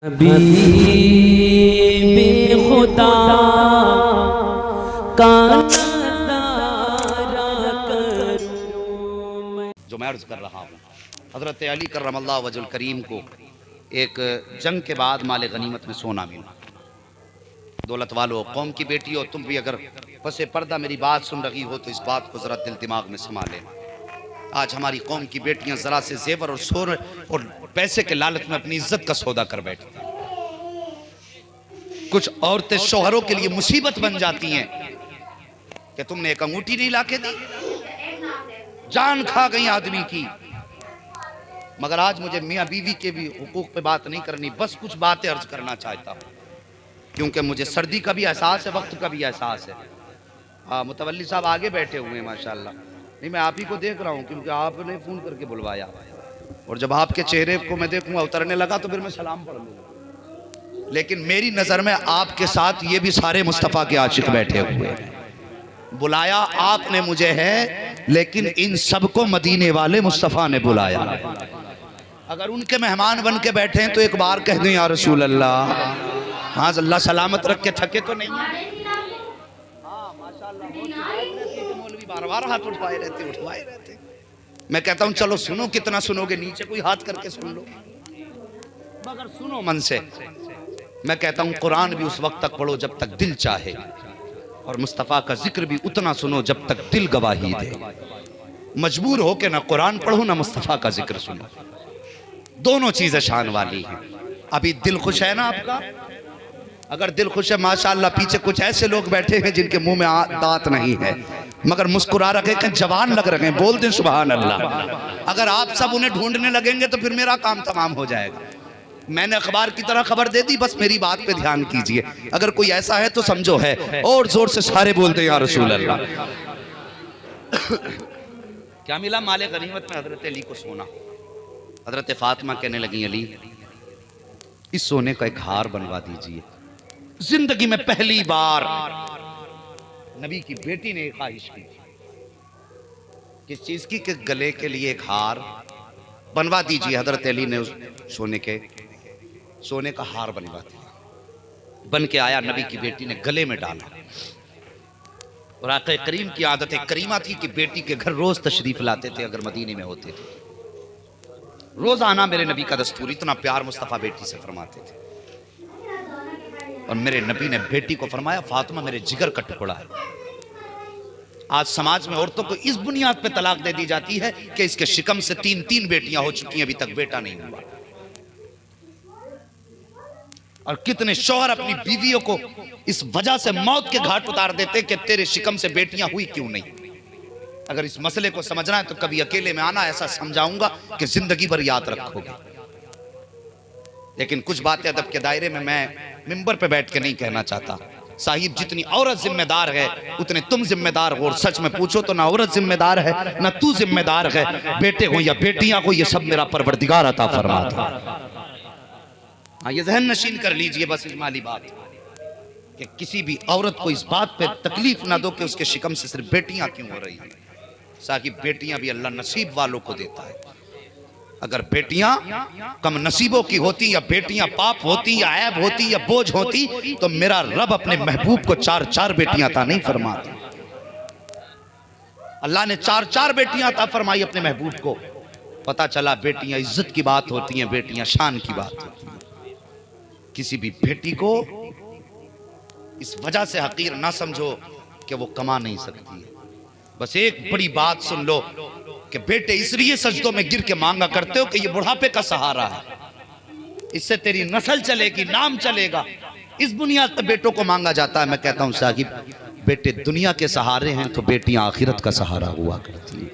हबीबे खुदा का नज़ारा करूं। जो मैं अर्ज़ कर रहा हूँ, हज़रत अली करमल्लाहु वजहुल करीम को एक जंग के बाद माले गनीमत में सोना मिला। दौलत वालों, कौम की बेटी हो, तुम भी अगर पसे पर्दा मेरी बात सुन रही हो तो इस बात को ज़रा दिल दिमाग में समा लेना। आज हमारी कौम की बेटियां ज़रा से जेवर और शोर और पैसे के लालच में अपनी इज्जत का सौदा कर बैठती हैं। कुछ औरतें शौहरों के लिए मुसीबत बन जाती हैं कि तुमने एक अंगूठी नहीं लाके दी, जान खा गई आदमी की। मगर आज मुझे मियाँ बीवी के भी हुकूक पे बात नहीं करनी, बस कुछ बातें अर्ज करना चाहता हूँ, क्योंकि मुझे सर्दी का भी एहसास है, वक्त का भी एहसास है। हाँ, मुतवल्ली साहब आगे बैठे हुए हैं माशाल्लाह। नहीं, मैं आप ही को देख रहा हूँ क्योंकि आपने फ़ोन करके बुलवाया, और जब आपके चेहरे को मैं देखूंगा उतरने लगा तो फिर मैं सलाम पढ़ लूँगा। लेकिन मेरी नज़र में आपके साथ ये भी सारे मुस्तफ़ा के आशिक बैठे हुए हैं। बुलाया आपने मुझे है, लेकिन इन सबको मदीने वाले मुस्तफ़ा ने बुलाया। अगर उनके मेहमान बन के बैठे हैं तो एक बार कह दें या रसूल अल्लाह। हाँ, अल्लाह सलामत रख के, थके तो नहीं? हाँ माशाल्लाह, मौलवी बार बार हाथ उठवाए रहते। मैं कहता हूँ चलो सुनो, कितना सुनोगे, नीचे कोई हाथ करके सुन लो, मगर सुनो मन से। मैं कहता हूँ कुरान भी उस वक्त तक पढ़ो जब तक दिल चाहे, और मुस्तफ़ा का जिक्र भी उतना सुनो जब तक दिल गवाही दे। मजबूर हो के ना कुरान पढ़ो ना मुस्तफ़ा का जिक्र सुनो, दोनों चीज़ें शान वाली हैं। अभी दिल खुश है ना आपका? अगर दिल खुश है माशाअल्लाह, पीछे कुछ ऐसे लोग बैठे हैं जिनके मुंह में दांत नहीं है मगर मुस्कुरा रखे हैं, जवान लग रहे हैं, बोल दें सुभान अल्लाह। अगर आप सब उन्हें ढूंढने लगेंगे तो फिर मेरा काम तमाम हो जाएगा। मैंने अखबार की तरह खबर दे दी, बस मेरी बात पे ध्यान कीजिए। अगर कोई ऐसा है तो समझो है, और जोर से सारे बोलते हैं या रसूल अल्लाह। क्या मिला माले गनीमत में? हजरत अली को सोना। हजरत फातिमा कहने लगी, अली इस सोने का एक हार बनवा दीजिए। जिंदगी में पहली बार नबी की बेटी ने एक ख्वाहिश की। किस चीज की? कि गले के लिए एक हार बनवा दीजिए। हजरत अली ने उस सोने का हार बनवा दिया। बन के आया, नबी की बेटी ने गले में डाला। और आक़ा करीम की आदत करीमा थी कि बेटी के घर रोज तशरीफ लाते थे अगर मदीने में होते थे। रोज आना मेरे नबी का दस्तूर। इतना प्यार मुस्तफ़ा बेटी से फरमाते थे। और मेरे नबी ने बेटी को फरमाया, फातिमा मेरे जिगर का टुकड़ा है। आज समाज में औरतों को इस बुनियाद पे तलाक दे दी जाती है कि इसके शिकम से तीन बेटियां हो चुकी हैं, अभी तक बेटा नहीं हुआ। और कितने शौहर अपनी बीवियों को इस वजह से मौत के घाट उतार देते कि तेरे शिकम से बेटियां हुई क्यों नहीं। अगर इस मसले को समझना है तो कभी अकेले में आना, ऐसा समझाऊंगा कि जिंदगी भर याद रखोगे। लेकिन कुछ बातें अदब के दायरे में मैं मिंबर पे बैठ के नहीं कहना चाहता। साहिब, जितनी औरत जिम्मेदार है उतने तुम जिम्मेदार हो। और सच में पूछो तो ना औरत जिम्मेदार है ना तू जिम्मेदार है। बेटे हो या बेटियां हो, ये सब मेरा परवरदिगार अता फरमाता। हाँ, ये जहन नशीन कर लीजिए बस इजमाली बात, कि किसी भी औरत को इस बात पे तकलीफ ना दो कि उसके शिकम से सिर्फ बेटियां क्यों हो रही हैं। साहिब, बेटियां भी अल्लाह नसीब वालों को देता है। अगर बेटियां कम नसीबों की होती, या बेटियां पाप होती, या ऐब होती, या बोझ होती, तो मेरा रब अपने महबूब को 4 बेटियां अता नहीं फरमाता। अल्लाह ने 4 बेटियां अता फरमाई अपने महबूब को। पता चला बेटियां इज्जत की बात होती हैं, बेटियां शान की बात होती हैं। किसी भी बेटी को इस वजह से हकीर ना समझो कि वो कमा नहीं सकती है। बस एक बड़ी बात सुन लो कि बेटे इसलिए सजदों में गिर के मांगा करते हो कि ये बुढ़ापे का सहारा है, इससे तेरी नस्ल चलेगी, नाम चलेगा। इस बुनियाद पर बेटों को मांगा जाता है। मैं कहता हूं साहिब, बेटे दुनिया के सहारे हैं तो बेटियां आखिरत का सहारा हुआ करती हैं।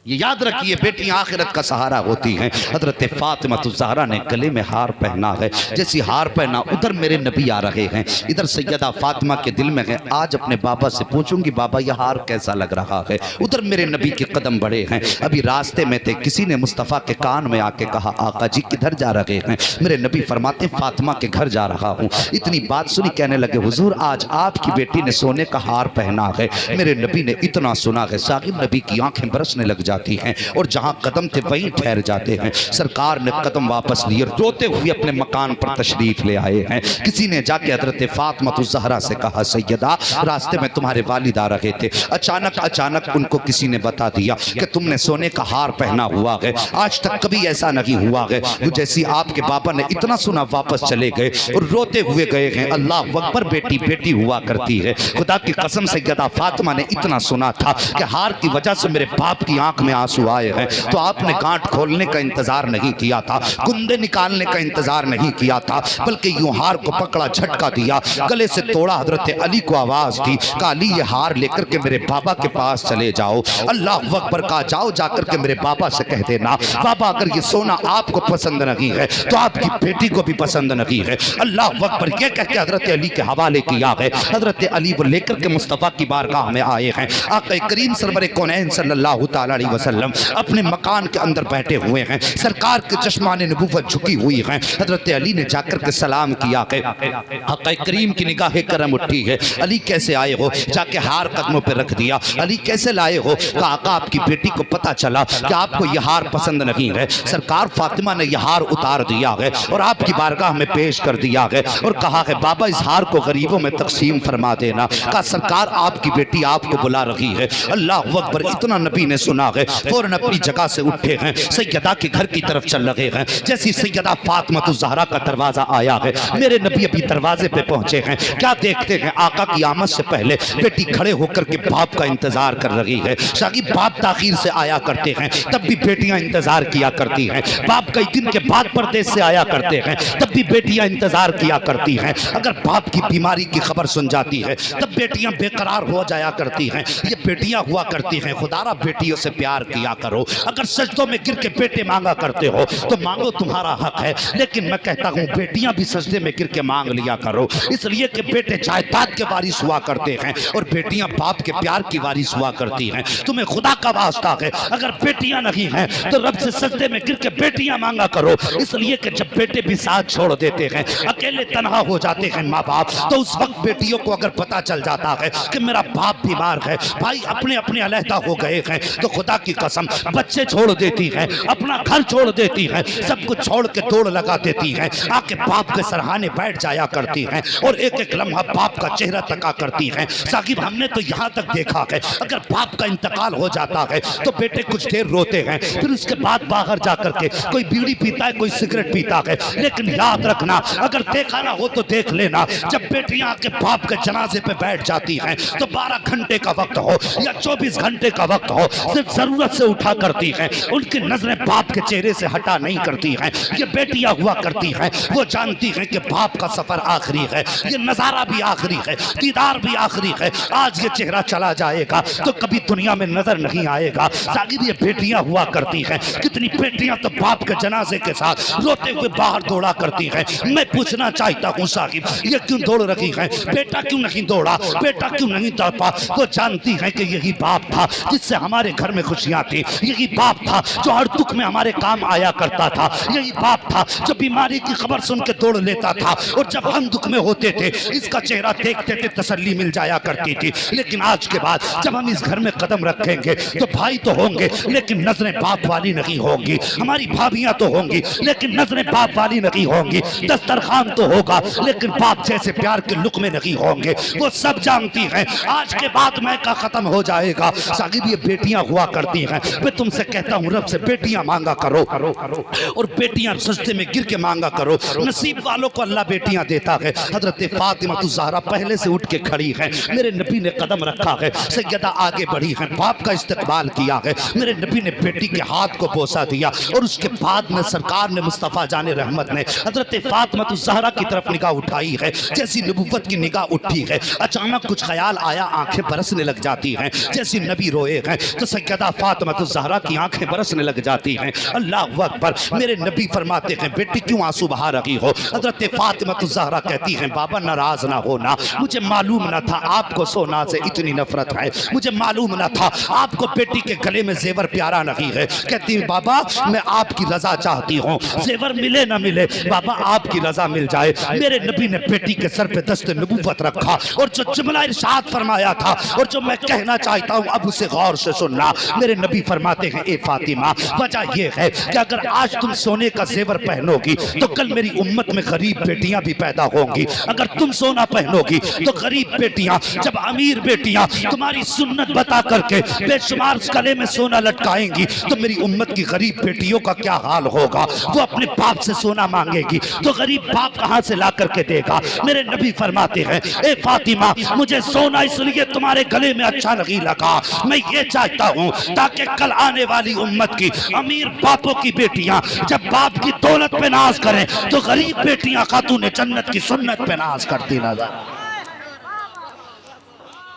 ये याद रखिए, बेटियां आखिरत का सहारा होती हैं। हजरत फातिमा ज़हरा ने गले में हार पहना है। जैसी हार पहना उधर मेरे नबी आ रहे हैं, इधर सैयदा फातिमा के दिल में है आज अपने बाबा से पूछूंगी बाबा यह हार कैसा लग रहा है। उधर मेरे नबी के कदम बढ़े हैं। अभी रास्ते में थे, किसी ने मुस्तफ़ा के कान में आके कहा, आका जी किधर जा रहे हैं? मेरे नबी फरमाते फातिमा के घर जा रहा हूँ। इतनी बात सुनी, कहने लगे हुजूर आज आपकी बेटी ने सोने का हार पहना है। मेरे नबी ने इतना सुना है साहिब, नबी की आंखें बरसने लग जाती हैं और जहाँ कदम थे वहीं ठहर जाते हैं। सरकार ने कदम वापस लिए, रोते हुए अपने मकान पर तशरीफ ले आए हैं। किसी ने जाके हजरत फातिमा ज़हरा से कहा, सैयदा रास्ते में तुम्हारे वालिद आ रहे थे, अचानक उनको किसी ने बता दिया कि तुमने सोने का हार पहना हुआ है, आज तक कभी ऐसा नहीं हुआ है। जैसी आपके बाबा ने इतना सुना वापस चले गए और रोते हुए गए हैं। अल्लाह अकबर, बेटी बेटी हुआ करती है। खुदा की कसम सैयदा फातिमा ने इतना सुना था कि हार की वजह से मेरे बाप की आंख में आंसू आए हैं, तो आपने गांठ खोलने का इंतजार नहीं किया था, गुंदे निकालने का इंतजार नहीं किया था, बल्कि यूं हार को पकड़ा, झटका दिया, गले से तोड़ा, हजरत अली को आवाज दी, काली ये हार लेकर के मेरे बाबा के पास चले जाओ। अल्लाह अकबर, कहा जाओ जाकर के मेरे बाबा से कह देना, बाबा अगर ये सोना आपको पसंद नहीं है तो आपकी बेटी को भी पसंद नहीं है। अल्लाह अकबर, ये कह के हजरत अली के हवाले किया है। हजरत अली वो लेकर के मुस्तफ़ा की बारगाह में आए हैं। आक़ा करीम सरवर कौनैन सल्लल्लाहु तआला अलैहि वसल्लम अपने मकान के अंदर बैठे हुए हैं। सरकार के चश्माने नबूवत झुकी हुई हैं। हजरत अली ने जाकर के सलाम किया है। आक़ा करीम की निगाह करम उठी है। अली कैसे आए हो? जाके हार कदमों पे रख दिया। अली कैसे लाए हो? कहा आक़ा आपकी बेटी को पता चला कि आपको यह हार पसंद नहीं है, सरकार फातिमा ने यह हार उतार दिया है और आपकी बारगाह में पेश कर दिया है और कहा है बाबा इस हार को गरीबों में तकसीम फरमा देना। कहा सरकार आपकी बेटी आपको बुला रही है। अल्लाह अकबर, इतना नबी ने सुना है, फौरन अपनी जगह से उठे हैं, सैयदा के घर की तरफ चल रहे हैं। जैसी सैयदा फातिमा ज़हरा का दरवाजा आया है, मेरे नबी अभी दरवाजे पे पहुंचे हैं। क्या देखते हैं? आका की आमद से पहले बेटी खड़े होकर के बाप का इंतजार कर रही है। शागिद बाप ताखीर से आया करते हैं, तब भी बेटियां इंतजार किया करती हैं। बाप कई दिन के बाद परदेश से आया करते हैं, तब भी बेटियां इंतजार किया करती हैं। अगर बाप की बीमारी की खबर सुन जाती है तब बेटियां बेकरार हो जाया करती हैं। ये बेटियां हुआ करती हैं। खुदारा बेटियों से प्यार किया करो। अगर सजदों में गिर के बेटे मांगा करते हो तो मांगो, तुम्हारा हक है, लेकिन मैं कहता हूँ बेटियां भी सजदे में गिर के मांग लिया करो, इसलिए कि बेटे जायदाद के वारिस हुआ करते हैं और बेटियां बाप के प्यार की वारिस हुआ करती हैं। तुम्हें खुदा का वास्ता है, अगर बेटियां नहीं हैं तो रब से सजदे में गिर के बेटियां मांगा करो, इसलिए कि जब बेटे भी साथ छोड़ देते हैं, अकेले तनहा हो जाते हैं माँ बाप, तो उस वक्त बेटियों को अगर पता चल जाता है कि मेरा बाप बीमार है, भाई अपने अपने अलहदा हो गए हैं, तो खुदा की कसम बच्चे छोड़ देती हैं, अपना घर छोड़ देती हैं, सब कुछ छोड़ के दौड़ लगा देती हैं, आके बाप के सरहाने बैठ जाया करती हैं और एक एक लम्हा बाप का चेहरा तका करती हैं। साकिब हमने तो यहाँ तक देखा है, अगर बाप का इंतकाल हो जाता है तो बेटे कुछ देर रोते हैं, फिर उसके बाद बाहर जाकर के कोई बीड़ी पीता है, कोई सिगरेट पीता है। लेकिन याद रखना, अगर देखा ना हो तो देख लेना, जब बेटियां आके बाप के जनाजे पे बैठ जाती हैं तो 12 घंटे का वक्त हो या 24 घंटे का वक्त हो, सिर्फ जरूरत से उठा करती हैं, उनकी नजरें बाप के चेहरे से हटा नहीं करती हैं। ये बेटियां हुआ करती हैं, वो जानती हैं कि बाप का सफर आखिरी है, ये नजारा भी आखिरी है, दीदार भी आखिरी है। आज ये चेहरा चला जाएगा तो कभी दुनिया में नजर नहीं आएगा। साकिब ये बेटियां हुआ करती हैं, कितनी बेटियां तो बाप के जनाजे के साथ रोते हुए बाहर दौड़ा करती हैं। मैं पूछना चाहता हूँ साकिब, ये क्यों दौड़ रही हैं? बेटा क्यों नहीं दौड़ा? बेटा क्यों नहीं दौड़ा? वो जानती हैं कि यही बाप था जिससे हमारे घर में खुशियां थी, यही बाप था जो हर दुख में हमारे काम आया करता था, यही बाप था जो बीमारी की खबर सुन के दौड़ लेता था और जब हम दुख में होते थे इसका चेहरा देखते थे तसल्ली मिल जाया करती थी। लेकिन आज के बाद जब हम इस घर में कदम रखेंगे तो भाई तो होंगे लेकिन नजरें बाप वाली नहीं होंगी, हमारी भाभियां तो होंगी लेकिन नजरें बाप वाली नहीं होंगी, दस्तरखान तो होगा लेकिन बाप जैसे प्यार के लुक़मे नहीं होंगे। वो सब जानती हैं आज के बाद मैं का खत्म हो जाएगा। साकिब ये बेटियां हुआ करती हैं, मैं तुमसे कहता हूँ रब से बेटियां मांगा करो और बेटियां सजदे में गिर के मांगा करो। नसीब वालों को अल्लाह बेटियां देता है। हजरत फातिमा ज़हरा पहले से उठ के खड़ी है, मेरे नबी ने कदम रखा है, सैयदा आगे बढ़ी है, बाप का इस्तकबाल किया है, मेरे नबी ने बेटी के हाथ को बोसा दिया और उसके बाद में सरकार ने मुस्तफ़ा जाने रहमत ने हजरत फातिमा ज़हरा की तरफ निगाह उठाई है। जैसी नबूवत की निगाह उठी है, अचानक कुछ ख्याल आया, आंखें बरसने लग जाती हैं। जैसी नबी रोए हैं तो सैयदा फातिमा ज़हरा की आंखें बरसने लग जाती हैं। अल्लाह अकबर, मेरे नबी फरमाते हैं बेटी क्यों आंसू बहा रही हो? हजरत फातिमा ज़हरा कहती हैं बाबा नाराज ना होना, मुझे मालूम ना था आपको सोना से इतनी नफरत है, मुझे मालूम ना था आपको बेटी के गले में जेवर प्यारा नहीं है। कहती है बाबा मैं आपकी रजा चाहती हूँ, जेवर मिले ना मिले बाबा आपकी रजा मिल जाए। मेरे नबी ने बेटी के सर पे दस्ते नबूवत रखा और जो जुमला इरशाद फरमाया था और जो मैं कहना चाहता हूँ अब उसे गौर से सुनना। मेरे नबी फरमाते हैं ए फातिमा, वजह यह है कि अगर आज तुम सोने का जेवर पहनोगी तो कल मेरी उम्मत में गरीब बेटियां भी पैदा होंगी। अगर तुम सोना पहनोगी तो गरीब बेटियां, जब अमीर बेटियां तुम्हारी सुन्नत बता करके बेशुमार गले में सोना लटकाएंगी तो मेरी उम्मत की गरीब बेटियों का क्या हाल होगा। वो अपने बाप से सोना मांगेगी तो गरीब बाप कहां से ला करके देगा। मेरे नबी फरमाते हैं ए फातिमा, मुझे सोना इसलिए तुम्हारे गले में अच्छा नहीं लगा, मैं ये चाहता हूं ताकि कल आने वाली उम्मत की अमीर बापों की बेटियां जब बाप की दौलत पे नाज करें तो गरीब बेटियां खातून जन्नत की सुन्नत पे नाज करती नजर।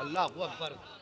अल्लाह हू अकबर।